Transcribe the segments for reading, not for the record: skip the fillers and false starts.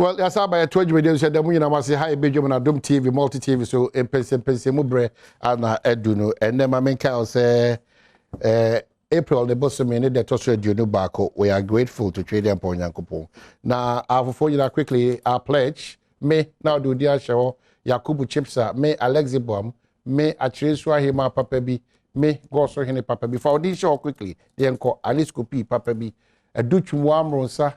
Well, that's how by 20 videos said the moon I say hi Badwam na Adom TV multi TV so Mpensenpensemu bre ana eduno and then my main cow say April the boss me need the tosso eduno back. We are grateful to trade and Yankopon. Now for you quickly our pledge me now do dear show Yakubu Chipsa me Alexibom me Achreswa hima papa bi me go so hene papa bi for this show quickly yenko Alice Kopi papa bi educhu amronsa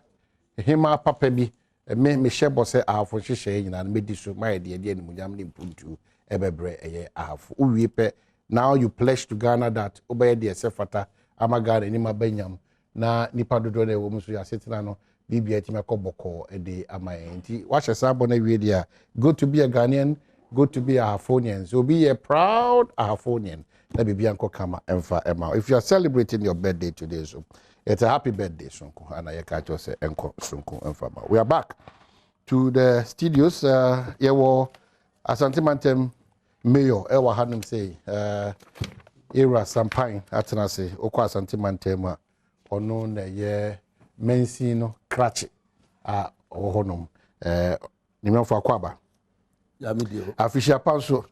hima papa bi me shebo say ahafo hwehwe nyina me di so my de de munyam ne mpuntu ebebre eye ahafo uwie pe now you pledge to Ghana that obey de sefata amagana ni mabanyam na nipa dodo na wo muso ya setina no bibia ti makoboko de amaye nti wa hye sabo na wie dia go to be a Ghanaian, go to be a Ahafonian, so be a proud Ahafonian na bibia nko kama emfa ema. If you are celebrating your birthday today, so it's a happy birthday, Sonko. And I catch us enko Sonko Enfama. We are back to the studios. Yewo Asante Mantem Mayor Ewa Hanum say era Sampine atena say okwa Asante Mantem ono na ye mensi no krache ohonum nimafo akwaba ya medio official panso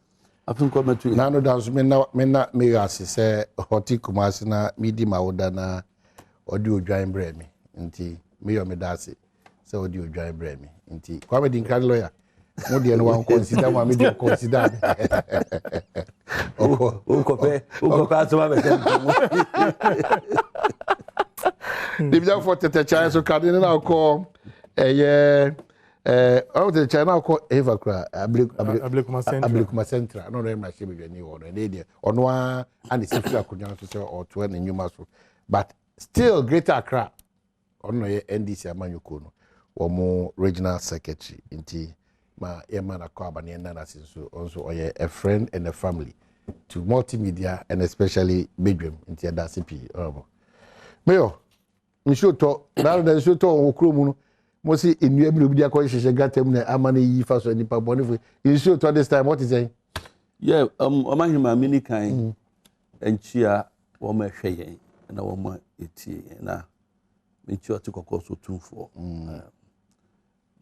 afin komatu na no dance me na Mayor say hoti kumasi na midi mawoda na odi odwan bre mi nti Mayor me dase say odi odwan bre mi nti Kwame din kan lawyer mo de no wan consider ma me de consider o ko asoma be the bia for tete chai so kan na ko oh the china ko eva kra Ablakwa central no re ma she be ni wo no dey ono a and safety akonya so say o to na nyuma so but still Greater Accra ono ye NDC amanyoko no wo mo regional secretary nti ma yema na Kwabena ne na so also oye a friend and a family to multimedia and especially Badwam nti da CP Mayor nso to na da nso to okro mu no mo si enu abi obi dia ko hyehyɛ gatam na amana yi fa so nipa bone fo nso to this time what is saying yeah Omanhene ma mini kan enchia wo ma hwɛ yɛn na wo ma etie na menchia to kokoso tumfo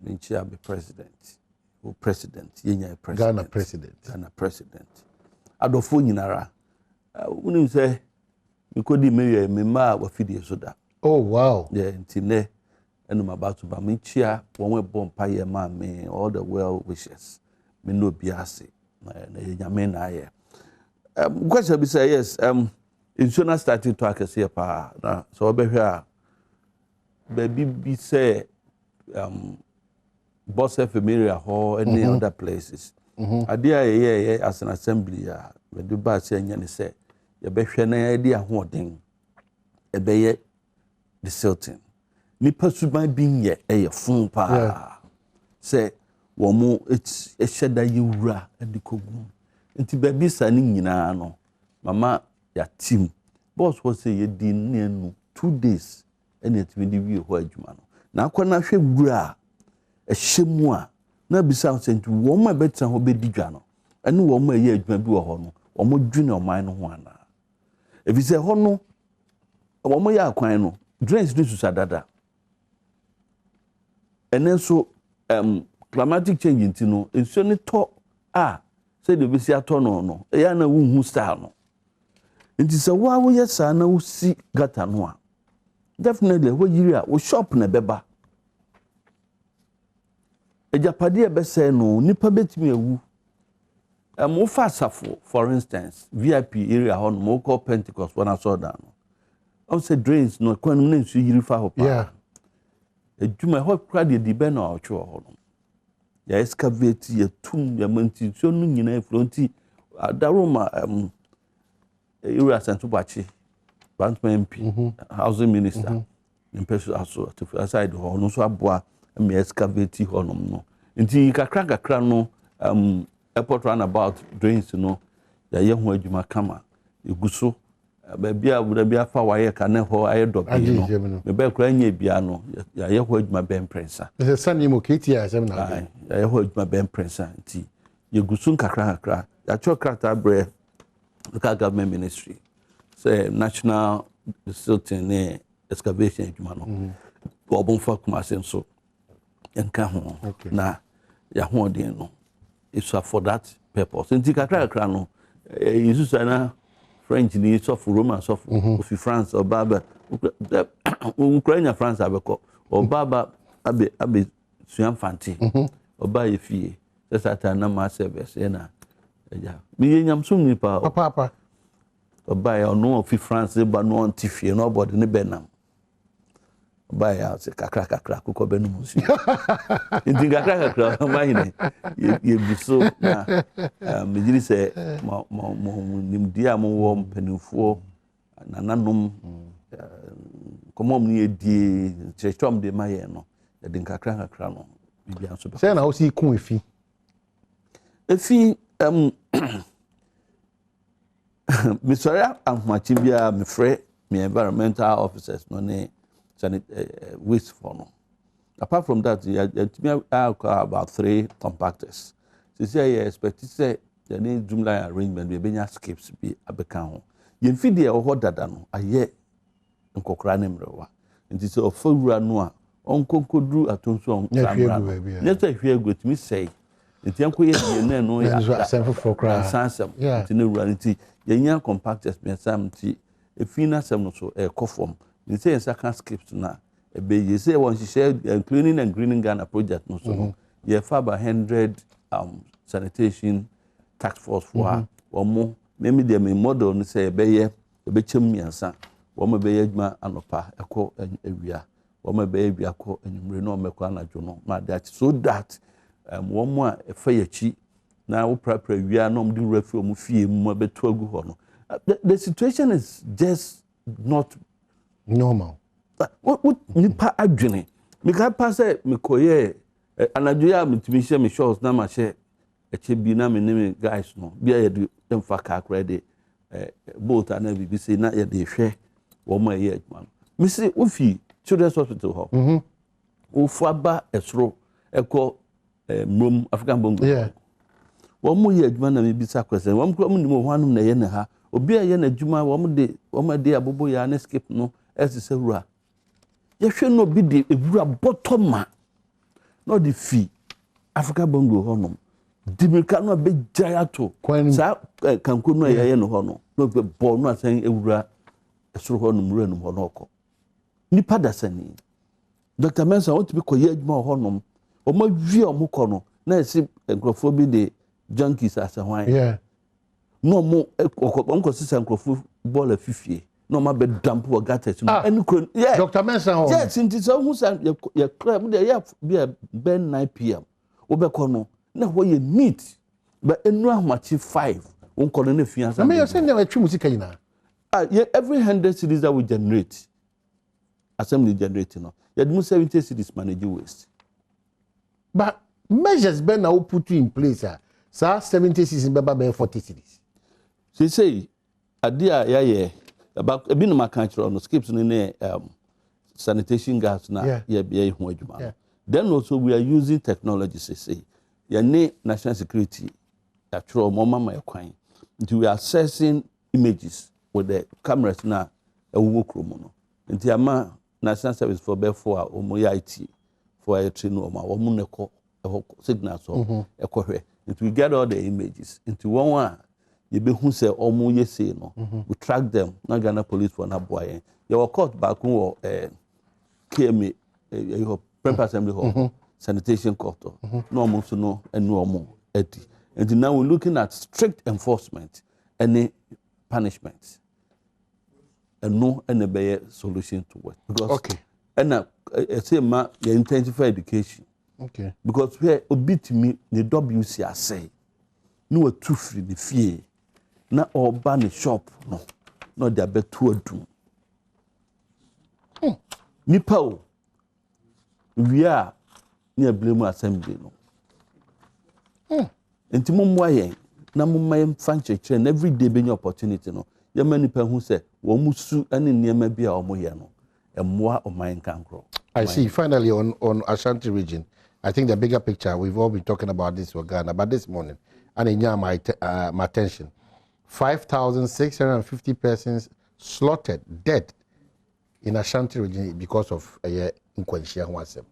menchia be president yenya president Ghana president adofo nyinara unim say mikodi Mayor me ma wa fidie so da oh wow yeah ntine enu about to ba menchia won we bompa ye ma me all the well wishes me no biase na yenya me na aye question be say yes insurance starting to akese pa na so obehwe a baby be say boss area hall any other places adia ye as an assembly we do ba say nya ne say ye behwe na ye di ahoden e be ye the Sultan nipa suban bi nye fun pa say wo mo sheda yewura adikogu nti baby sani nyina no mama ya team boss was say ye di nenu 2 days ene timi di wi ho adwuma no na akona hwe wura ehemu a na bisa sentu wo ma beta ho be didwa no ene wo ma ye adwuma bi wo ho no wo mo dwune oman no ho ana e bi say ho no wo mo ya akwan no drains do susadada ene so climatic change nti no enso ne to say de bisi ato no e ya na wu style no nti se wa wo yesa na wo si gata no a definitely wo yiri a wo shop na beba ejapade e be say no nipa betimi ewu mo fa asafo for instance VIP area ho no mo call Pentecost when I saw that no I say drains no kwanu na nsu yiri fa ho pa yeah ejuma ho kra de di be na otwe ho no ya excavate ya tum ya manti so no nyina fronti adaroma area Asante Badwam MP housing minister Mpensenpensemu to aside ho no so aboa me excavate ho no nti kakra no airport runabout drains no ya ye ho adwuma kama eguso baby abuda bia fa waye ka ne ho aye dobi no me be kura nya bia no ya ye ho adwuma ben prensa the sani mo kiti asem na ya ye ho adwuma ben prensa nti ye gusun kakra ya chokrata bre local government ministry say national Sultan excavation adwuma no obon fa kuma senso enka ho na ya ho den no it's for that purpose nti kakra no Jesus na French ni soft Roman soft of France or baba Ukraine France abeko or baba abe suan fanti oba yefie sata na ma service na ja mi nyam sum ni papa oba ya no of France ba no antifie no body ne benam oba ya se kakra kokọ benu musu nti kakra Omanhene ye biso na me giri se mo nimdia mo wo mpanimfo nananom komom ni edie chechom de maye no de kakra no bibia so ba say na o si kun efi Mr. Ahmachi bia me frɛ me environmental officers no ne waste for no. Apart from that, I about 3 compactors. So say you expect to say the need Jumla arrangement we benya skips be abeka ho. Ye mfidi e ho dada no aye nkokra ne mrewa. Nti se ofawura no a onkonkodru atonso on kramra. Nyeta hwe agotimi sei. Nti enkoye ye na no ya asemfo for kra. Sansam. Nti ne wura nti ye nya compactors me sam nti efina sam no so e kofom. They say in second script now. You say when she said cleaning and greening Ghana project no so. You have about 100 sanitation task force for or more. Maybe they may model and say be chem miansa. One may be ma anopa eko ewia. One may be ewia ko enumre no mekwa na jono. Ma that so that one more fayechi na wo prapra ewia no mdi refi omu fie mu beto agu ho no. The situation is just not normal. What nipa adwene me ka pa say me koye anajoya mitimi hye me shows na ma hye eche bi na me ne guys no bia ye de emfa ka credit boat na bi say na ye de hwe wo ma ye adwuma me say ofi children's hospital ho ofu aba esro eko mrom African Bongo wo mo ye adwuma na me bi sa kwese wo mo ni mo hwanum na ye ne ha obi a ye na adwuma wo mo de abobo ya na skip no ese wura ye hwe no bi de ewura botoma no de fi Africa Bongo honom dimirika no be giato sa kanko no ye no hono no be bo no asan ewura esoro honom wura no hono okọ nipa dasani Dr. Mensa want to be koye adwuma honom o ma wi o mo kọ no na esi nkrofo bi de junkies asahwan no mo onko sisa nkrofo ball afifie no ma be dump wo gatet no any Dr. Mensa yes inti so hu san ye club de ya be 9 pm wo be ko no na wo ye meet ba enu ahmachi 5 won ko no na fian san me you say na twi musika yina every 100 cities that we generate assembly generating no you do 70 cities manage waste but measures be na put in place so 70 cities be ba 40 cities so say adia ya about a bit of my country on the skips in sanitation gas now. Then also we are using technology to say your national security actual mama coin. We are assessing images with the cameras now a work room. And the ama national service for before or moya IT for a train or my woman signals or a correct. And we get all the images into one. You be who say omo ye say no we track them na Ghana police for na boy you were caught back who KMA your Premier Assembly hall sanitation court no mo so no enu omo eti and now we're looking at strict enforcement any punishment and no any be solution to it because and say ma you intensify education because where obitimi the WC say no we too free the fear na oba ne shop no de abeto adum nipa o wia ne ablemu assembly no enti momwa yen na momma yem fanchechre na every day be opportunity no ye ma nipa hu se wo musu ane niema bi a omoye no emmoa oman kankro. I see. Finally on Ashanti region, I think the bigger picture, we've all been talking about this for Ghana, but this morning and it got my attention. 5,650 persons slaughtered, dead in Ashanti region because of Nkwanshia Hwasem.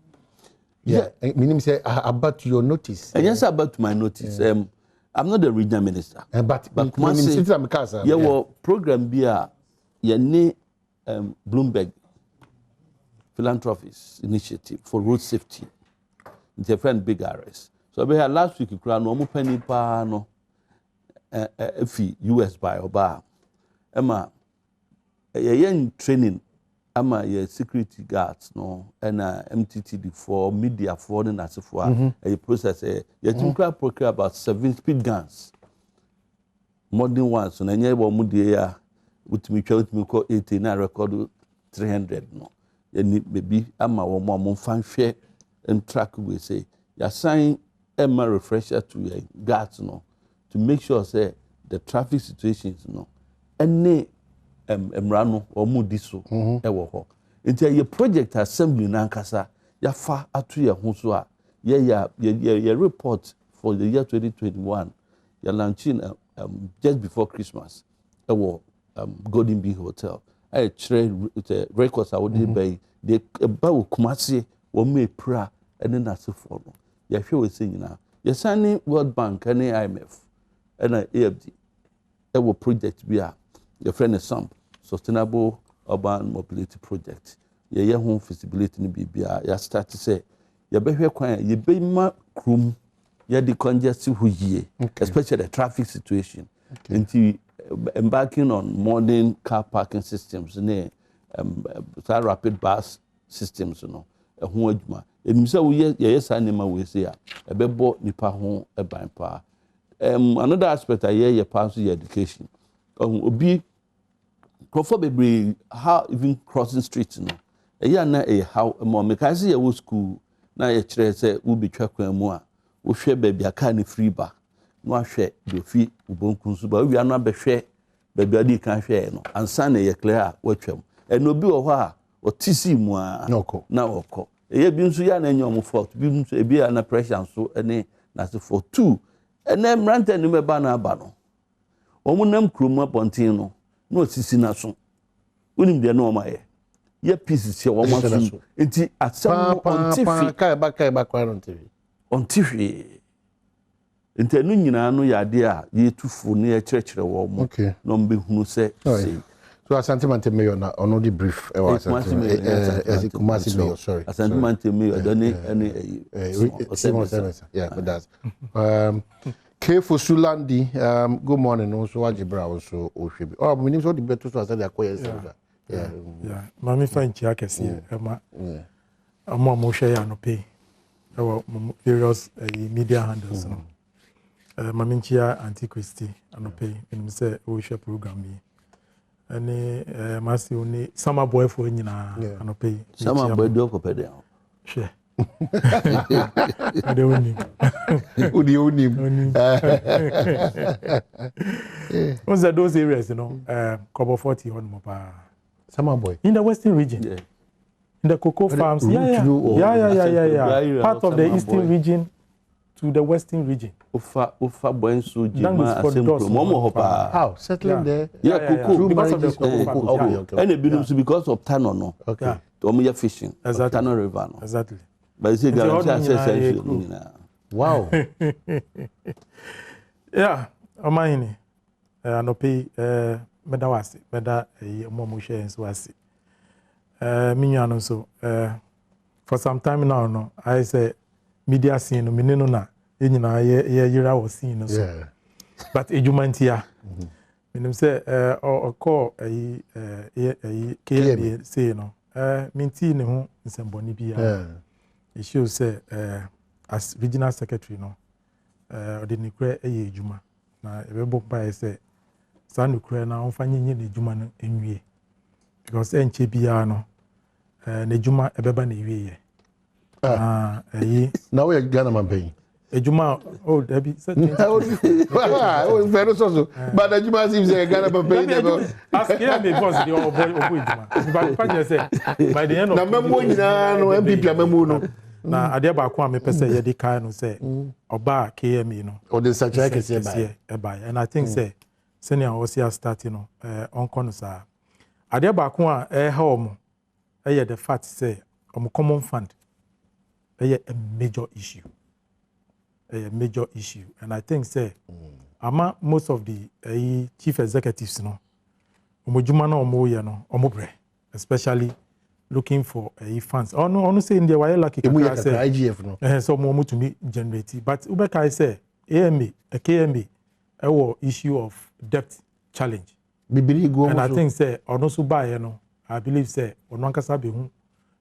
Yeah. Meaning say about your notice. Yes, about my notice. I'm not the regional minister. But Kumasi, yeah, well, program be a Bloomberg Philanthropies Initiative for Road Safety. It's a friend big arrest. So we had last week, no penny pa no US by Oba. Emma, a training. Ama ye security guards no and MTTD for media for the as for a process ye procure about 7 speed guns modern ones so na nye bo mu de ya utimi twa utimi ko 80 na record 300 no ye ni maybe ama wo mo fan hwe and track we say ya sign Emma refresher to your guards no to make sure say the traffic situations no any emrano or mudiso ewo ho nti ye project assembly nankasa ya fa atu ye ho so a ye report for the year 2021 ya launching just before Christmas ewo Golden Bee Hotel I the records I would be the ba Kumasi wo me pra ene na sefo no ya hwe we nyina ye signing World Bank and IMF and AFD ewo project bi a your friend is some Sustainable Urban Mobility Project. Ye home feasibility ni bibia ya start to say ye behwe kwan ye be ma krum ye de congestion hu yie especially the traffic situation. Into embarking on modern car parking systems ne rapid bus systems no ho adwuma. Enim say wo ye sa nema we say a ebebo nipa ho eban pa. Another aspect ye pass your education. Obi Crofobebri how even crossing streets no na how mo because ye wo school na ye kire say wo betwa kwan mu a wo hwe baby aka ne free ba no ahwe do fi ubonku nso ba wi anu abehwe baby adi kan hwe no ansa na ye clear a watwam enobi wo ho a otisi mu a na okọ ye bi nso ya na nyom fault bi nso e bi na pressure nso ene na se for two ene mrante ni meba na aba no omunam krom apontin no no sisi na so unim de no maye ye pieces here one month enti asem ontifi kai ba kwa no tv ontifi enti enu nyina no yade a ye tufu ne ye kyerkyere wo mo no mbe hunu se so Asante Mayor na ono di brief e wa Asante Kumasi Mayor sorry Asante Mayor dani yeah but that's K for Sulandi, good morning. Also, Wajibra also Oshibi. Oh, we need to be better to say yeah. Mami find Chiakesi, Emma. Amo Moshe no pay. Our various media handles. Mami Chia Antiquity no pay. In say Osha program me. Any Masi only summer boy for nyina no pay. Summer boy do ko pede. Sure. The only. What's that those areas, you know? Cover 40 on Mopa. Summer boy. In the western region. Yeah. In the cocoa farms. Yeah. Part of the eastern region to the western region. Ufa Buensu Jima Momo Hopa. How? Settling there? Yeah, cocoa. Because of the cocoa farms. And it belongs because of Tano, no? Okay. Omuya fishing. Exactly. Tano River. Exactly. But it's a wow. Yeah, Omanhene. No pay medawasi, meda momo share so wasi. Minyano so for some time now no I say media scene no minino na enyina ye yira was scene so. Yeah. But ejumantia. Minim say call KMA say no. Minti ne ho nsemboni bia. It shows say as regional secretary no the nukre ejuma na ebebo pa say san nukre na onfa nyenye ne ejuma no enwie because enche bia no ne ejuma ebeba na ewie na we Ghana man pay ejuma oh debi say oh very so but ejuma seems say Ghana man pay ask here me boss the obo ejuma but pa say by the end of na memo nyina no MPP memo no na ade ba ko a me pese ye de kai no say oba KMA no or the secretary kese by and I think say senior osia starting no on kono sa ade ba ko a help mo the fact say common fund a major issue. A major issue. And I think, say, ama most of the chief executives, especially looking for funds. No say in the way like IGF no. So more to me generate. But Ubeka say AMA, a KMA, a issue of debt challenge. And I think say also buy I believe say onankasa be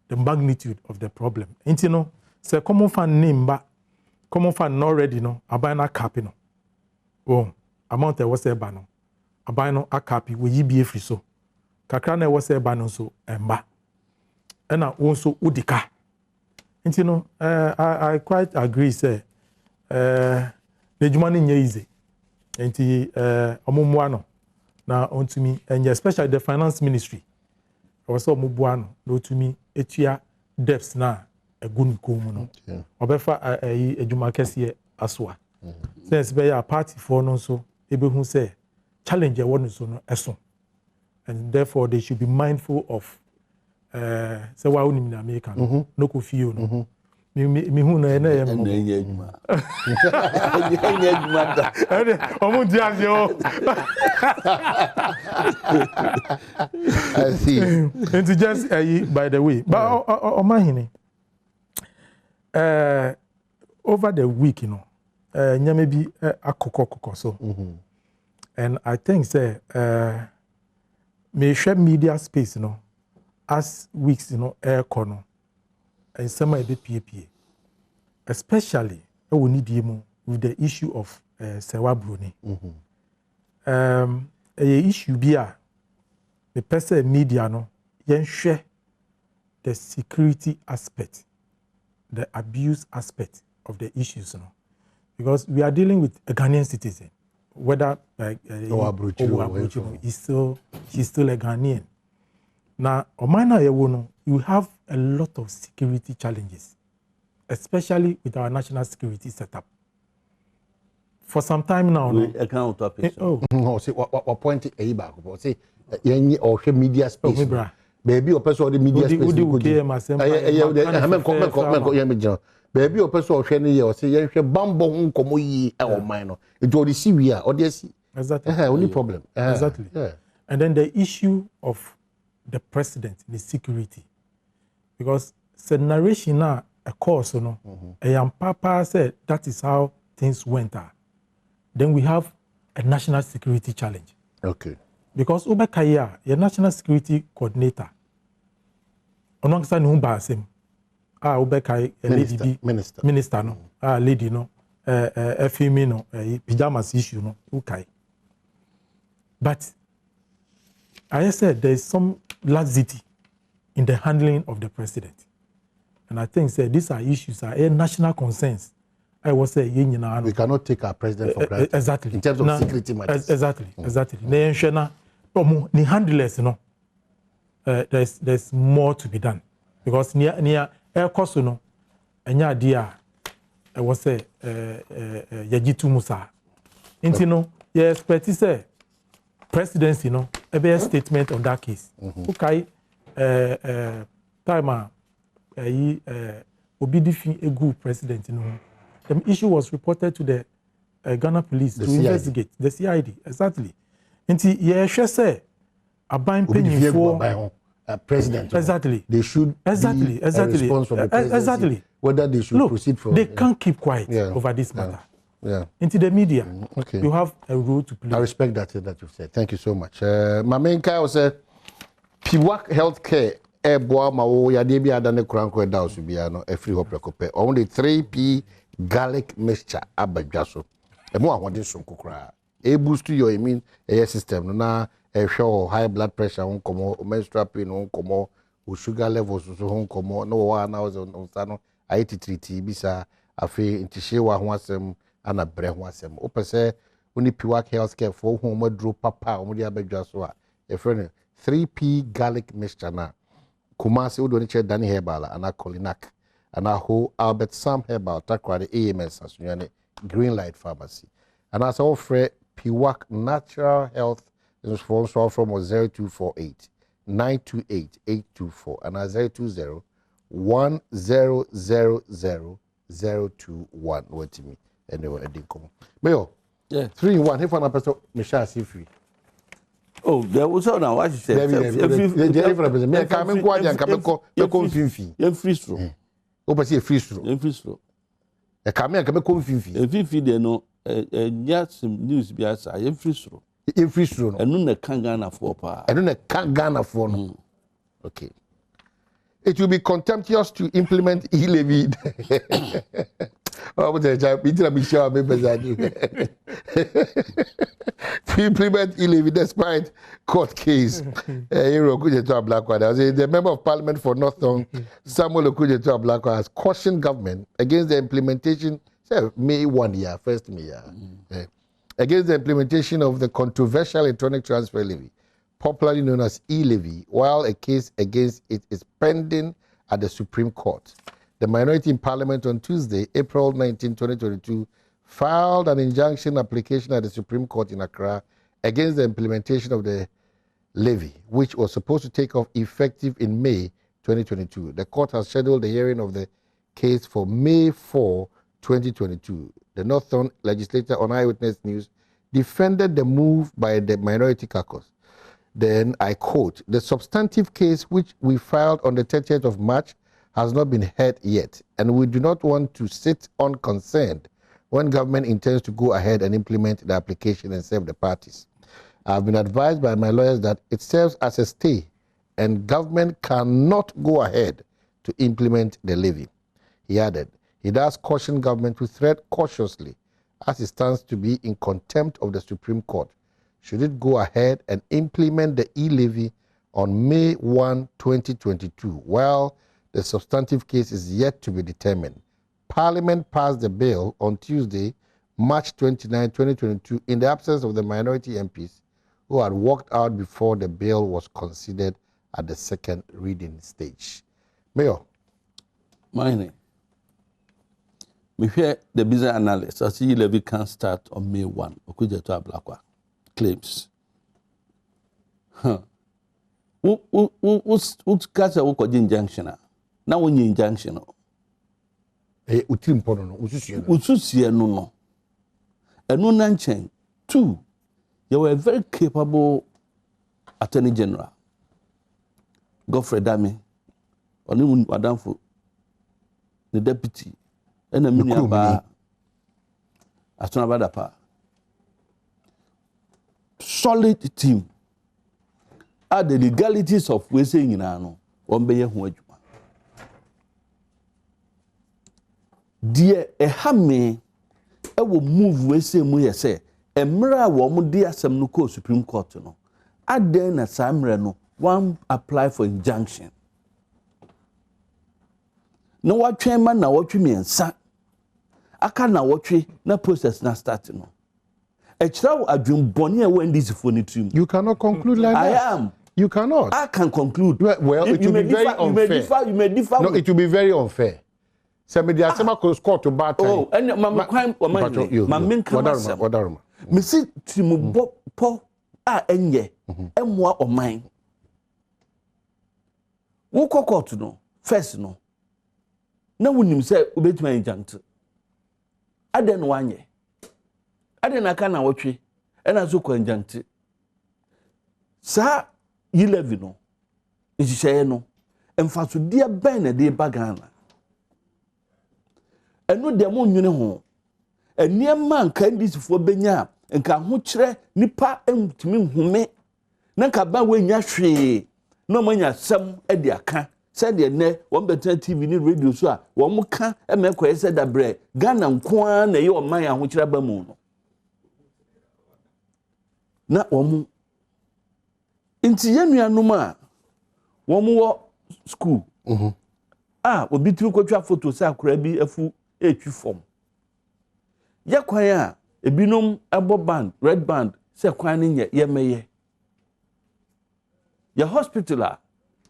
the magnitude of the problem. You know, say common fund name ba common fund not ready no abana cap no. Oh, amount was a bano. Abano a capi we be free so. Kakra na was a bano so emba. And also udika. And you know, I quite agree, say, the Jumani nye easy. And omumwano na onto me, and especially the finance ministry. Also mubwano, no to me, etia debts na a good komuno. Obefa a Jumakesi aswa. Since be a party for no so, able who say, challenge your one so no eson. And therefore they should be mindful of so why only in America no ko feel no me hu na na yem omo dia yo I see. And to just by the way but Omanhene over the week nyame bi akokoko so and I think say me share media space as weeks air corner and some a bit PAPA, especially we need you with the issue of Sewa Bruni. A issue be the person media share the security aspect, the abuse aspect of the issues because we are dealing with a Ghanaian citizen, whether she's still a Ghanaian. Now, Omanhene, you have a lot of security challenges, especially with our national security setup. For some time now, account topic. No, see what point a back. Say, any or media space. Baby, or person the media space. Baby, or person or any or say, you should bambo come ye or minor. It will see we are or this. Exactly. Only problem. Exactly. And then the issue of the president, the security, because the narration now a course, Papa said that is how things went. Then we have a national security challenge. Okay. Because Ubekaya, your national security coordinator, Onangsa Numbasem, Ubekaya, a lady, minister, no, lady, no, a female, pajamas issue, no, okay. But I said there is some laxity in the handling of the president. And I think these are issues, are national concerns. I was saying, we cannot take our president for granted. Exactly. In terms of security matters. Exactly. The handlers, there's more to be done. Because near air cost, and your idea, I was saying, Yajitu Musa. You expect to say, presidency, a better statement on that case. Okay, time Obidifin a good president, The issue was reported to the Ghana police to investigate the CID. Exactly. Until say a buying penny for president. Exactly. They should exactly. A response from the presidency. Exactly. Whether they should proceed from. They can't keep quiet over this matter. Into the media, you have a role to play. I respect that you've said. Thank you so much. My main guy was Piwak Healthcare. Boa ma wo ya de bia da ne kranko da osu bia no afri ho prekope only 3p garlic mixture abadwaso e mo ahode so kokora e boost your immune system no na e hwe high blood pressure won komo menstrual pain won komo o sugar levels so won komo no wa na o so no IT3T bisa afi ntihye wa ho asem ana bre ho asem o pese oni Piwak Healthcare for ho madro papa o mo de abadwaso a e friend 3p garlic mixture na Kumasi Udoni Che Danny Herbal and a Colinac and a whole Albert Sam Herbal Takwari AMS as Green Light Pharmacy. And as all Fred Piwak Natural Health is from 0248 928 824 and 020 1000 what me anyway I didn't come. Mayo. Yeah. 3 in 1. If one person Michelle see free. Oh, there was now what you said. Me come go and come fee. You free through. Opa see free through. You free through. E come and come fee. Fee there no yes news be as I free through. You free through. And no can Ghana for pa. I don't can Ghana for no. Okay. It will be contemptuous to implement E-Levy. To implement E-Levy despite court case. The member of parliament for Northern, Samuel Okujeto Ablakwa, has cautioned government against the implementation, May 1 year, first May year, against the implementation of the controversial electronic transfer levy, popularly known as E-Levy, while a case against it is pending at the Supreme Court. The minority in Parliament on Tuesday, April 19, 2022, filed an injunction application at the Supreme Court in Accra against the implementation of the levy, which was supposed to take off effective in May 2022. The court has scheduled the hearing of the case for May 4, 2022. The Northern legislator on Eyewitness News defended the move by the minority caucus. Then, I quote, "The substantive case which we filed on the 30th of March has not been heard yet, and we do not want to sit unconcerned when government intends to go ahead and implement the application and serve the parties. I have been advised by my lawyers that it serves as a stay, and government cannot go ahead to implement the levy." He added, he does caution government to tread cautiously as it stands to be in contempt of the Supreme Court should it go ahead and implement the E-Levy on May 1, 2022, while the substantive case is yet to be determined. Parliament passed the bill on Tuesday, March 29, 2022, in the absence of the minority MPs who had walked out before the bill was considered at the second reading stage. Mayor. Mine. We hear the business analyst as E-Levy can start on May 1. Okujeto Ablakwa claims. What's Kasa Woko injunction? Now when you injunction. Ususie no. And no nanchen. 2. You were a very capable Attorney General. Godfrey Dami. Only Madam for the deputy. And a mini ba Astonabadapa. Solid team. Are the legalities of we saying in ano. Ombeye hu adwuma. Dear a hamme I will move we say mu ye say emra wo mo de asem no ko Supreme Court no. Aden na samre no one apply for injunction. No watwe man na watwe miensa. Aka na watwe na process na start no. You cannot conclude like that. I am. You cannot. I can conclude. Well, it will be very unfair. You may differ. No, it will be very unfair. Somebody has scored to bad time. Oh, and my crime or my main Wadaruma. Missy Timu Po enye emwa or mine. Wo court no first no. Na wunim say obetuma injunct. Aden wanye. Aden aka na wotwe ena so kwanjante sa E-Levy no ihihye no emfaso dia ben na de bagana eno de mo nwene ho eniema nka ndisifo benya nka ho kire nipa entimi nhume na nka ba wenya hwe no manya sam e de aka se de ne won betan TV ni radio so a won ka emekọ ese da bre Ghana nko na ye o man ya ho kire ba mu no na omu inti yenuanum a womu wo school obi tiri kwatwa photo sa akora bi afu etwi form ya kwan a ebinom abo band red band se kwan ne ye meye ya hospital a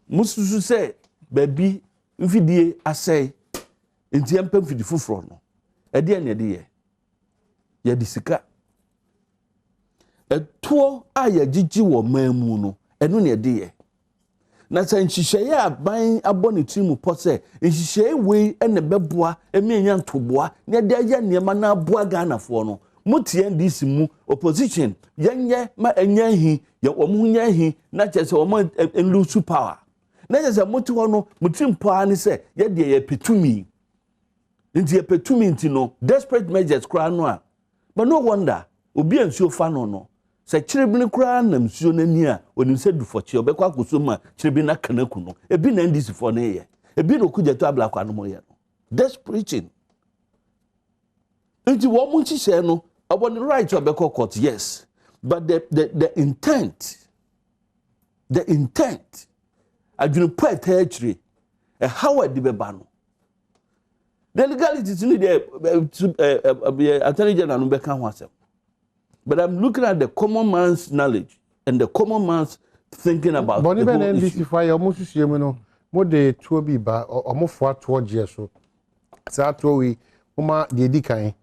mususu se baby mfidie asai inti empem fidi foforo no ede na ede ye disika etuo a ya gigi wo mamu no eno ne de ye na sa nhihye aban abɔ ne tirim pɔ sɛ nhihye wei ene bɛboa emienya ntoboa na de aya niema na aboa Ghanafoɔ no mutie ndisi mu opposition yenye ma enya hi ye omu nya hi na kyese omu lose power na kyese muti ho no mutim power ne se ye de ye petumi nti ye petumi nti no desperate measures kra no a but no wonder obi ansuo fa no se chirebini kra na msuo nani a onim se dufɔkye obekwa akoso ma chirebi na kanaku no ebi na ndisi fo ne ye ebi no kugyeto Ablakwa no mo ye no desperate nti wo mu nhihye no about the right to a court, yes, but the intent, I do not territory, a Howard de Bebano. The legality is in the Attorney General Nubeka. But I'm looking at the common man's knowledge and the common man's thinking about the whole issue. But almost the more the two be ba or more for 2 years so. Sato Uma the Dikai.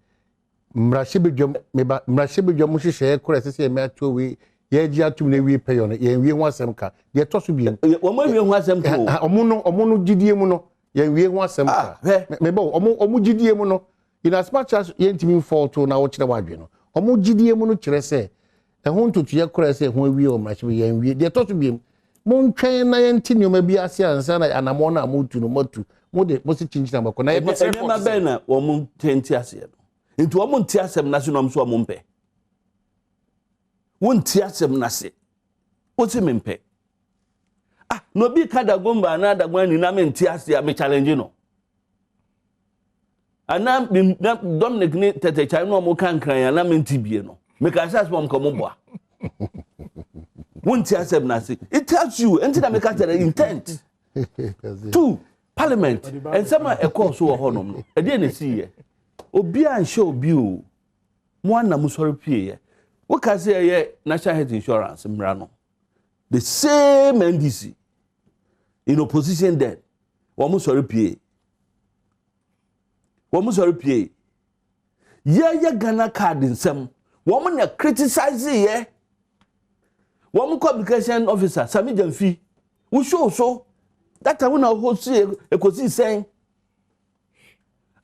Mrashibijom mushishye kura sese me atowe ye ji atum na wi payo no ye wi ho asem ka ye to so biem o ma wi ho asem ko omo no gidie mu no ye wi ho asem ka me ba omo gidie mu no in as much as ye ntimi fall to na wo kire wadwe no omo gidie mu no kire se e ho ntutu ye kura se ho wi o mrashibi ye wi ye to so biem mo ntwen na ye ntini o ma bi ase ansa na anamo na amutu no motu mo de mo si chinchina bako na ye be se ma be na wo mo tenti ase into wo nti asem na se no mso wo mpe wo nti asem na se wo ti mpe no bi kada gomba na dagwan ni na me nti ase a me challenge no ana Dominic ni tete chai no mo kan kran ya na me nti bie no me ka sa so mo boa wo nti asem na se it tells you enti na me ka tell intent two parliament and some e course wo ho no e dey na see ye obi an show obi o mo na mo sori pie ye wo ka say ye national health insurance mra no the same NDC in opposition then wo mo sori pie ye Ghana card nsem wo mo na criticize ye wo mo communication officer Sami Jamfi wo show so that time na host ekosi sen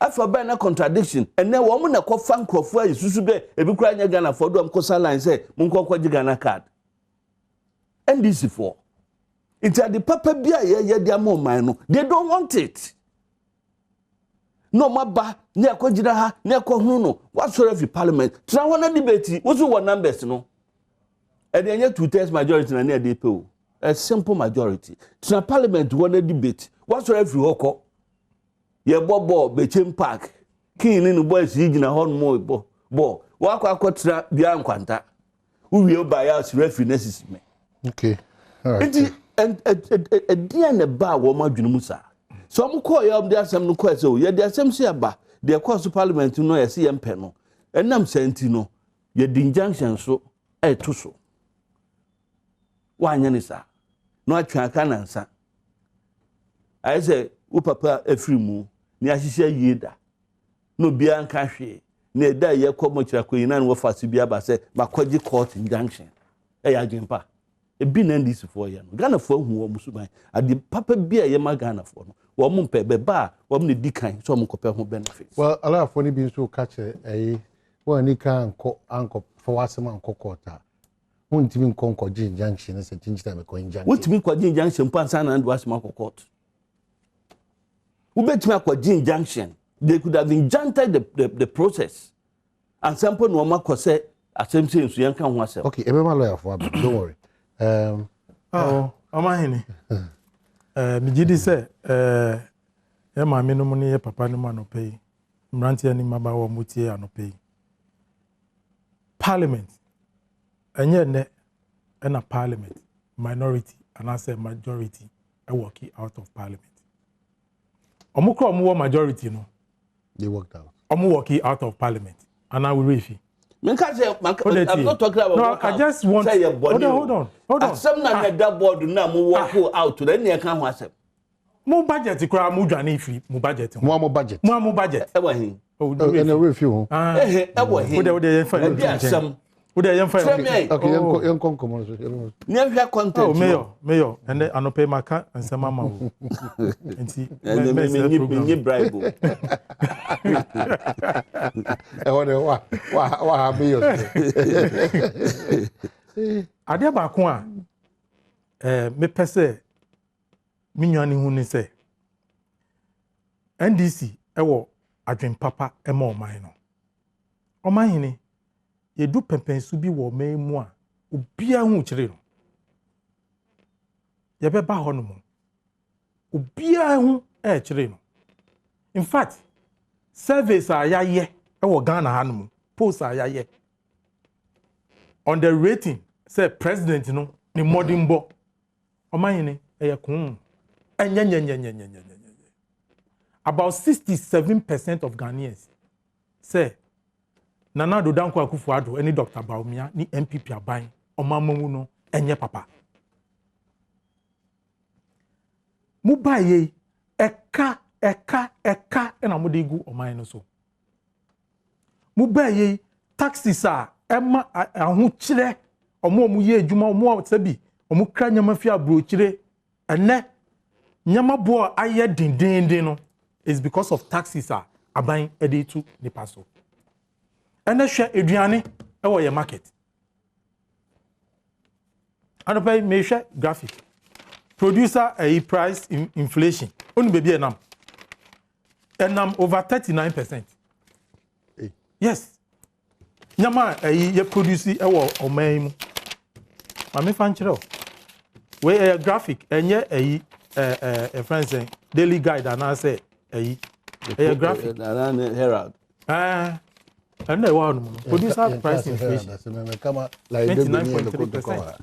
afa ba na contradiction and then wo na ko fan crofo ayi susu be ebi kura nya Ghana for do am kosa line say mun ko kwaji Ghana card NDC for it's at the papa bia ye dia mo man no they don't want it no maba ne akojira ha ne akohunu no what sort of parliament try one debate wo so one numbers no e dey nya 2/3 majority na ne dey pay a simple majority try parliament one debate what sort of hoko ye bobo Bechem Park kin ni no boys yigina hon mo bo wakwa akotra bia nkwanta uwie bias referee nesis me okay all right and dia na ba wo madwunu musa so mo call ya dey asem no call so ye dey asem se aba dey cause parliament no ye se ye mpe no enam santi no ye di injunction so to so wanya ni sa no atwa aka nansa I say u papa efrimu ni ahihye yeda no bia nka hwe na eda ye komo kira koyina no fasi bia ba se makwaji court injunction ya adwempa ebi na ndisi for ye no Ghana for hu wo musuban ade papa bia ye ma Ghana for no wo mu mpe be ba wo mu di kan so mo kopɛ ho benefits well ala for ni bi so catch wo ni kan anko for wasema anko kota untimi nkonko injunction na se tinchita me ko injunction untimi kwaji injunction pa san na ndo wasema anko court ubetimi akwaji injunction they could have injuncted the process and sample no makose asemse nsu yanka ho asem okay ebema lawyer for don't worry Omanhene mi gidi se e ma me no mu ne ye papa no ma no pay mrantie ni maba wo mutie anope parliament enye ne na parliament minority and I say majority e work out of parliament omukro omo majority no they worked out work out of parliament and I will refi I'm not talking about no, I just want say hold on some na that board na mo work out to then you can ho asem mo budget kra mo dwane free mo budget mo budget e wa hin and a review e wa hin wo de asem Wo dey yemfa. Okay, yɛnkɔ nkɔmmɔ so. Near your content. Oh, mayor, and then anope maka and some mama. Enti, me bribe. What have you? Ade baako a me pese me nwane hu ni se NDC ewo adwen papa e ma oman no. Omanhene yedu pempensu bi wo man mu a obia hu kire no. Ye be ba ho no mo. Obia hu e kire no. In fact, service a yaye ewo Ghana ha no mo. Post a yaye on the rating say president no ni modern bo Omanhene eye kun enya about 67% of Ghanaians say Nana Addo Dankwa Akufo-Addo any Dr. Baumia ni MPP aban omamamu no enye papa mu baye eka na mo de gu oman no so mu baye taxes a ema ahu kire omo ye adwuma omo sabi omo kra nyama fi abro kire ene nyama bo aye dindindin no is because of taxes a aban ede tu nipa so ene hwe aduane e wo ye market anopai me hwe graphic producer a price inflation onu bebi enam over 39%. Yes. Nyama ye produce e wo oman mu. Ma me fan kire o. We graphic enye a friends daily guide and say a graphic Herald. And they want producer price inflation. 29.3%.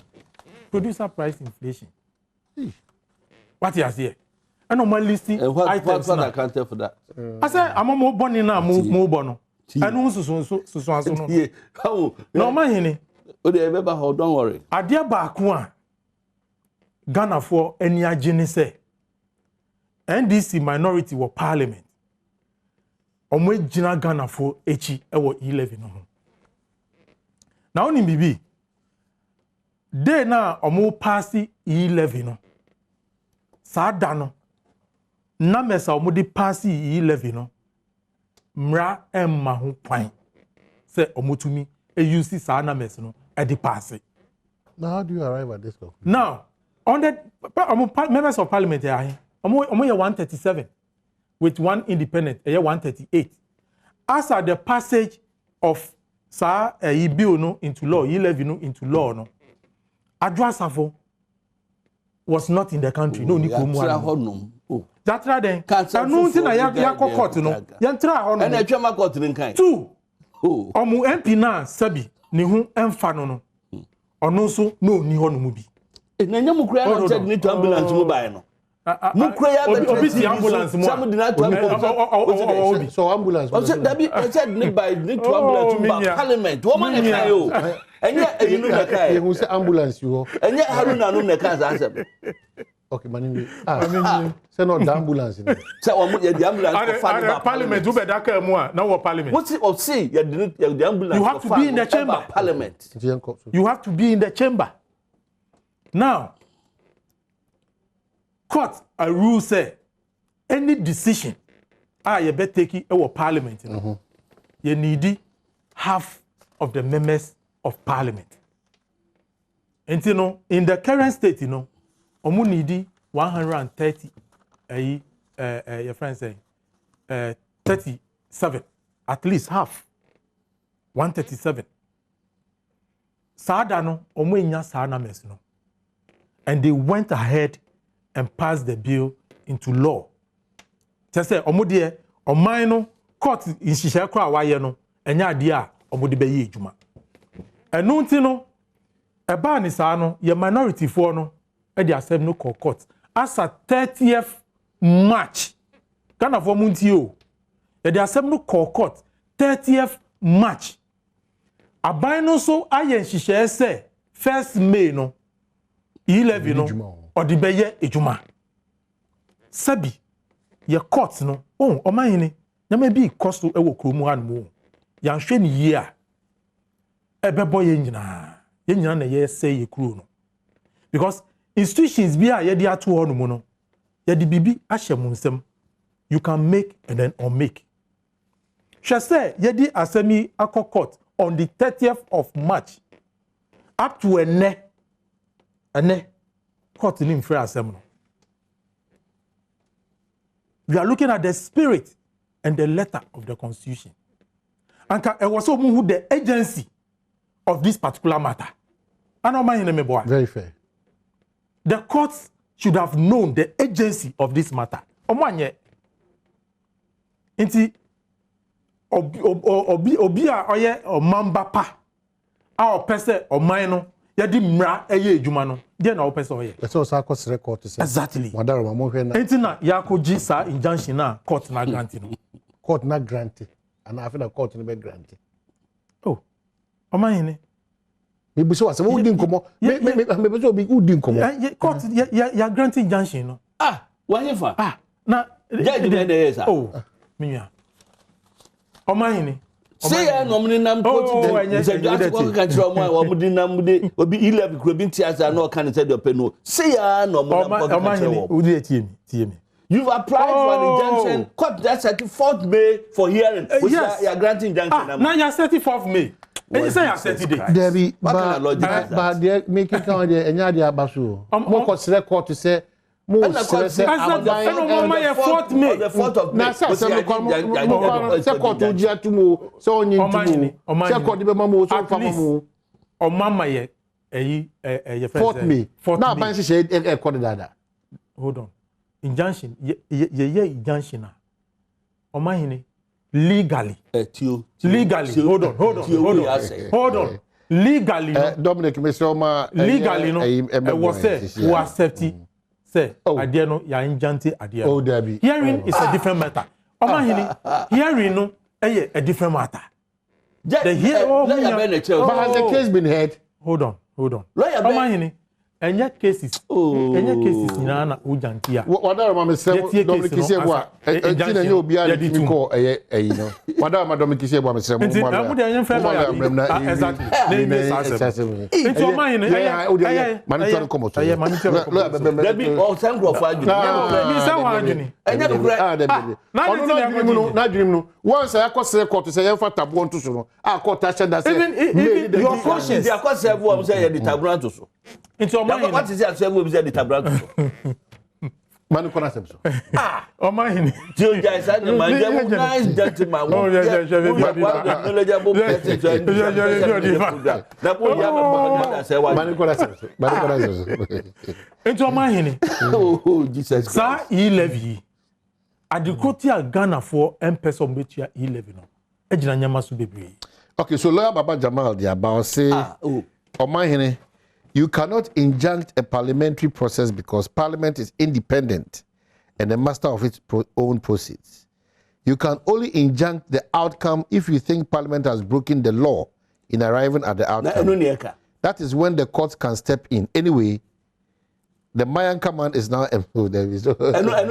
Producer price inflation. What you say? I know my listing items. What accounted for that? I say I'm more born now, more born. I know so. No Omanhene. Oh, they remember how? Don't worry. Adia baako a Ghana for any agene say NDC minority were parliament. Omo gina Ghana for echi ewo E-Levy no ho. Na oni bibi. Dey na omo pass E-Levy no. Sa da no. Na mesa omo di pass E-Levy no. Mra emma ho kwan. Se omo tumi use sa na mesa no e di pass. Now how do you arrive at this conclusion? Now, on the members of parliament here, omo 137 with one independent, 138. As at the passage of sa bill no into law, E-Levy no into law no. Adwa Safo was not in the country. No, ni komu. That rather, no thing na ya court no. Ya ntra ho no. And etwa court ni kan. Two. Omo MP na sabi ni hu emfa no no. Ono so no ni ho no mu bi. Na nya mukura na check ni to ambulance mu bai no. Mukura ya be obi ambulance mu. Some did not to ambulance. So ambulance. I said said ni by ni to ambulance mu parliament. Woman na kai o. Enya eyinu na kai. You say ambulance you. Enya Haruna no na kai answer. Okay, manini. Say not the ambulance. Say o mu the ambulance for parliament you be that kai mu a na wo parliament. What say the ambulance. You have to be in the chamber. Parliament. You have to be in the chamber. Now, court a rule say any decision you better take it our parliament. You need half of the members of parliament. And you know, in the current state, you know, omu need 130 your friend saying 37, at least half. 137. Sada no omu inya sana mes no. And they went ahead and passed the bill into law. Just say omo de oman no court in shisha kra waye no enya ade a omo de be ye adwuma. Enu nti no e ba ni sa no ye minority for no e de accept no court as a 30th March. Ghana for munti o. E de accept no court 30th March. Aban no so aye shisha say 1st May no E-Levy no odi beye ejuma sabi ye court no Omanhene na me bi cost e wo kromu han mu ya hwe ni ye a Ebebo ye nyina na ye say ye kru no. Because institutions bi a ye di ato ho no mu no, ye di bibi ahye mu nsem. You can make and then unmake. She say ye di asemi akọ court on the 30th of March up to a court in free assembly. We are looking at the spirit and the letter of the Constitution. And it was so who the agency of this particular matter. I don't mind me boy. Very fair. The courts should have known the agency of this matter. Omanye. Inti obi a oye omamba pa. A opese oman yadi mra eye edwuma no de na opese oye. Let's also court record to say. Exactly. Madara mo hwe na. Enti na yakoji sa injunction na court na grant no. Court na grant. And I feel the court no be grant. Oh. Omanhene. Me bi so ase wo di nkomo. Me bi so bi wo di nkomo. Court ya grant injunction no. Why fa? Na judge dey there sir. Oh. Minya. Omanhene. Say ya no mni nam court say just go kan tro mo wa mudi nam de obi E-Levy kro bi ntiasa na o kan say de openo. Say ya no mo nam court. Omanhene udi tie me. You've applied for an injunction. Court that 34th May for hearing. Yes. You are granting injunction. Now you are 34th May. And you say you are 30 days. Debbie, but they make it count there. Enya dia basu. Mo court record to say. Mo say the 4th of May. Na say mo court uji atumo. So onyi ntumo. Say court be mama so fama mo. O mama ye eyi 4th May. Now ban say court dada. Hold on. Injunction ye injunction na Omanhene legally hold on legally Dominic Mesoma legally no was say who accept say ade no ya injunte ade oh Debbie hearing is a different matter Omanhene hearing no a different matter the hear but has the case been heard? Hold on Omanhene Enya cases nyina na ujantia. Wadara ma mesem Dominic Kisebwa entina nye obi a mi ko eyi no. Wadara ma Dominic Kisebwa mesem mo ma. Amu de yen friend exactly. Into Omanhene mani toro komo to. There be all sangro for adwini. Me say wa adwini. Enya kure. Na dream no. Once I akose court say yen fa tabo nto so no. A court a sheda say. Even your conscience. They akose everyone say yen the tabo nto so. Into Omanhene. What is it? We be the tablet. Manu kona semso. Omanhene. Joe guys, I know man, they nice gentleman. Oh yeah. Knowledgeable person to enjoy. That boy have say why. Manu kona semso. Into Omanhene. Oh Jesus Christ. Sa E-Levy. Adikotia Ghana for Mpensenpensemu E-Levy no. Ejina nyama so bebre. Okay, so lawyer Baba Jamal dey about say Omanhene, you cannot injunct a parliamentary process because parliament is independent and the master of its own proceeds. You can only injunct the outcome if you think parliament has broken the law in arriving at the outcome. That is when the courts can step in. Anyway, the Mayan command is now employed. There is parliament.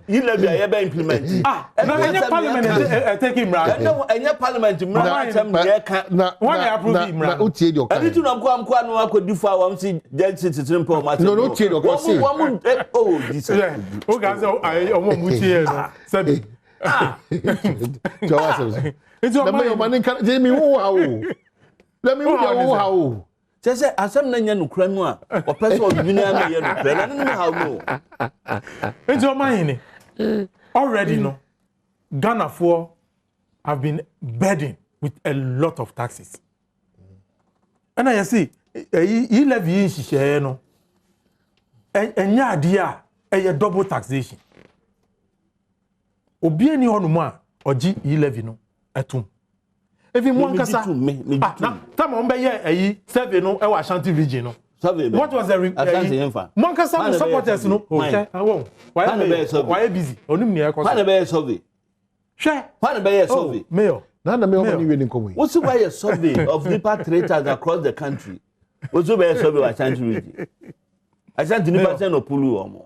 E-Levy I implement. Parliament taking right. No, parliament let me how. Just say, as I'm not young, Cremua, or person of it's Omanhene. Already, no, Ghana for have been burdened with a lot of taxes. And I see, E-Levy is no, and ya dear, a double taxation. Obieni onuma, Oji E-Levy no. Atum. If you want to say, come on, be here, survey no, Asante region no. What was the Asante? Monkasa supporters no. Okay, I won't. Why busy? Only me. Why be survey? Share. Why be survey? Mayor. Nana mayor money winning come. What's the way a survey of repatriators across the country? What's the way a survey of Asante region? Asante ni person no pulu omo.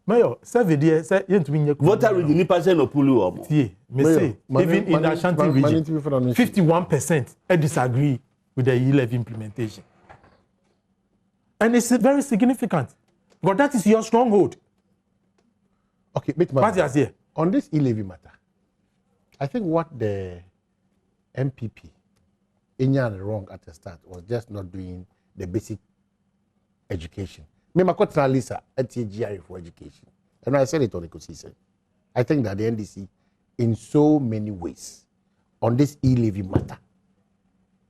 Mayor, 7 years, say, you to be voter region, ni pass no pulu or more. Me say, even in the Ashanti region, 51% disagree with the E-Levy implementation. And it's very significant. Because that is your stronghold. Okay, on this E-Levy matter, I think what the MPP Inyan wrong at the start was just not doing the basic education. Me makotna Lisa at TGI for education. And I said it on the constitution. I think that the NDC, in so many ways, on this E-Levy matter,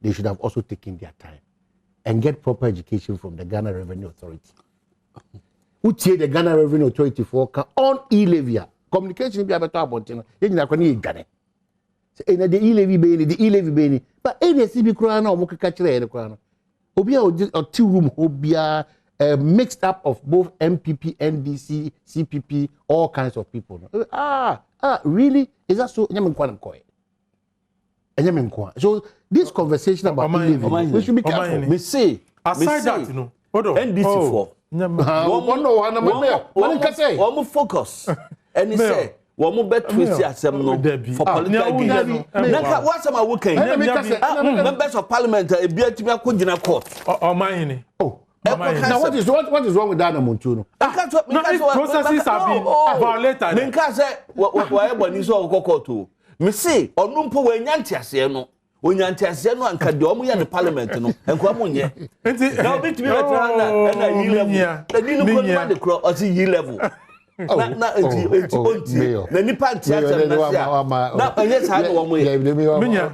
they should have also taken their time and get proper education from the Ghana Revenue Authority. Who the Ghana Revenue Authority for on E-Levy? Communication be better about it. You know, Ghana. The E-Levy be but any CB Krana or Mokakachre Krana. Obia or 2 room Obia mixed up of both MPP, NDC, CPP, all kinds of people. Really? Is that so? So this conversation about E-Levy, we should be careful. Me say, aside that, you know, NDC for. One focus. And he say, one bet twist asem no for political gain. What's my working? Members of parliament e bia timi akogina court. Omanhene. Now what is wrong with that Montuno? Processes have been violated. Menka say why boni so okokoto. Me say onumpo we nyantiase no. Onyantiase no anka de omo ya the parliament no. Enko amonye. Now bit me veteran na E-Level. The dinu ko ma de kro o si E-Level. Na nipa ntiase na sia. Na onye sa no omo ye. Minya.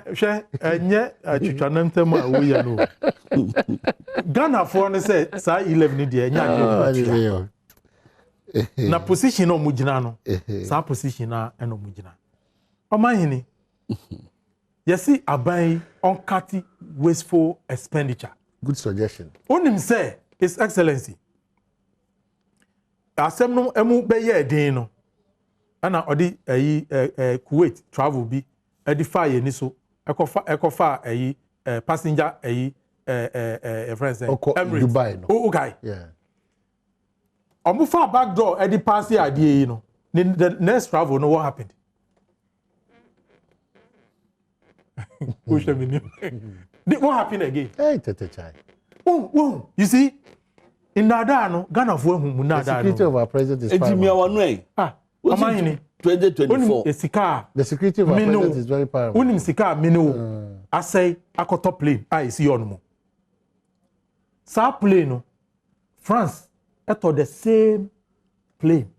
Hwe enye atwitwanam tem a wo ya no. Ghana for no say sa E-Level ni de enya na position no mugina no. Sa position na eno mugina. Omanhene. You see, abai on cutting wasteful expenditure. Good suggestion. Onim say His Excellency. Asem no emu be ye den no. Ana odi Kuwait travel bi edify ye ni so. Ekofa passenger friends Emirates Dubai no. Okay. Yeah. Omu fa back door edi pass here ade no. The next travel no what happened? What happened again? Hey, Chai. You see, in Nadano, Ghana for whom the security of our president is paramount. Omanhene 2024. The security of our president is very paramount. Unim sika minu. I say akoto plane. I see on mo. Sa plane, France, eto the same plane.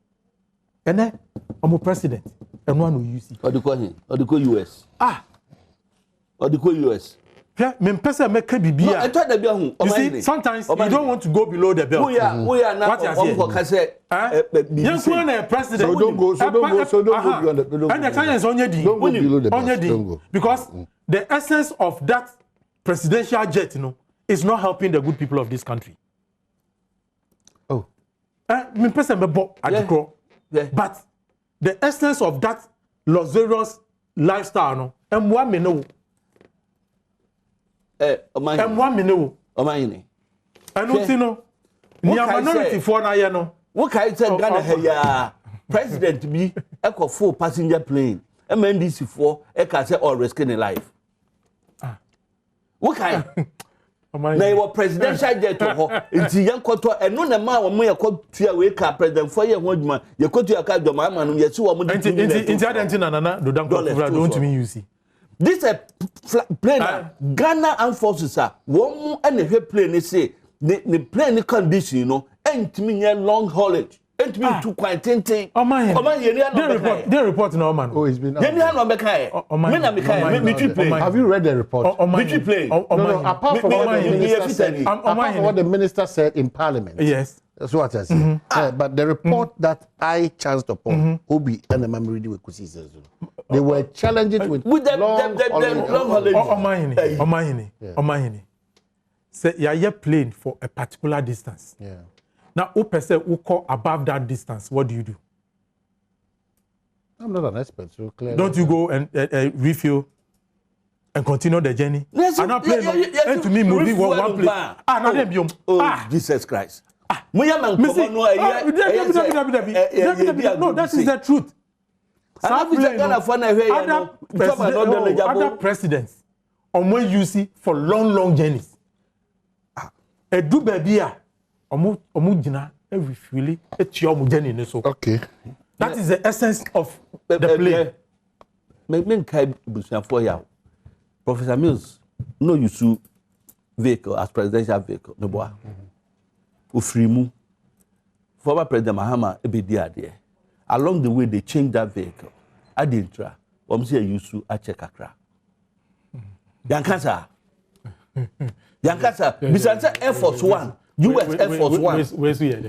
And then, I'm president. And one who you see. Or the US. Or the US. Yeah, Mpensenpensemu make bibia. I thought that you see, sometimes you don't want to go below the belt. We are now. What is here? Yes, one president. So don't go beyond the below. And the China is on your D. Don't go below the belt. Because the essence of that presidential jet, is not helping the good people of this country. Oh. Mpensenpensemu but the essence of that luxurious lifestyle, and one may know. Omanhene. I don't know. Minority for na ye no. What can I say Ghana here? President be a full passenger plane. MNDC for e can say all risking life. What can na your presidential jet ho nti yankoto eno na ma wo mo yakotua we ka president for ye ho adwuma yakotua ka adwuma ma no ye si wo mo nti adentina nana do danko don't me use. This a plane Ghana Armed Forces one and a plane say the plane condition ain't me long haulage ain't me too quite tinting. They report no man. Oh, it's been have you read the report? No, apart from what the minister said in Parliament. Yes. That's what I said. But the report that I chanced upon, Obi and the memory with Kusi, they were challenged with the long holiday. Omanhene. Say you're plane for a particular distance. Yeah. Now, who person who call above that distance? What do you do? I'm not an expert, so clearly. Don't you go and refuel and continue the journey? Yes, and not plane and to me moving one place. Jesus Christ. No, that is the truth. Other presidents omo use for long journeys. Edu baby a omo gina every really etio omo journey ne so. Okay. That is the essence of the play. Men kai busia for ya. Professor Mills no use vehicle as presidential vehicle no boy. Ufrimu. Former President Mahama ebedi ade. Along the way they changed that vehicle. Adintra. Omsi use a check akra. Yankasa. Bisansa Air Force 1. US Air Force 1.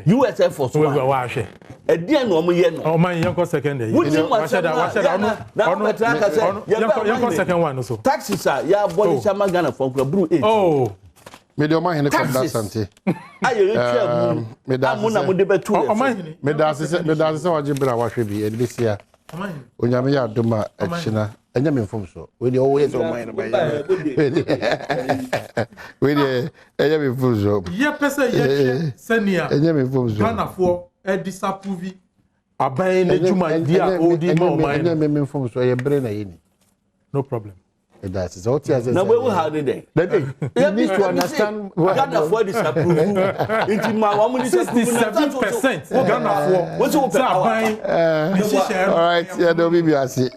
US Air Force 1. Edian no mo ye no. Oh man, yanko second day. Yanko second one so. Taxes are ya body chama Ghana from Bru 8. Oh. Me do Omanhene from that Asante. Ayo you tell me. Amuna mo de betu. Omanhene. Me da se waje bra wahwe bi e bisi a. Omanhene. Onyame ya doma akina. Enya me mfom so. We dey always Omanhene by. We dey enya me mfom so. Ye pese ye senia. Enya me mfom so. Ghana for e disapprove aban na juma dia odi ma Omanhene. Enya me mfom so ye bre na yini. No problem. That's it. What is it? Now we will have it there. You need to understand what Ghana for disapprove. Into my 67% Ghana for. What's up? All right, yeah, don't be biased.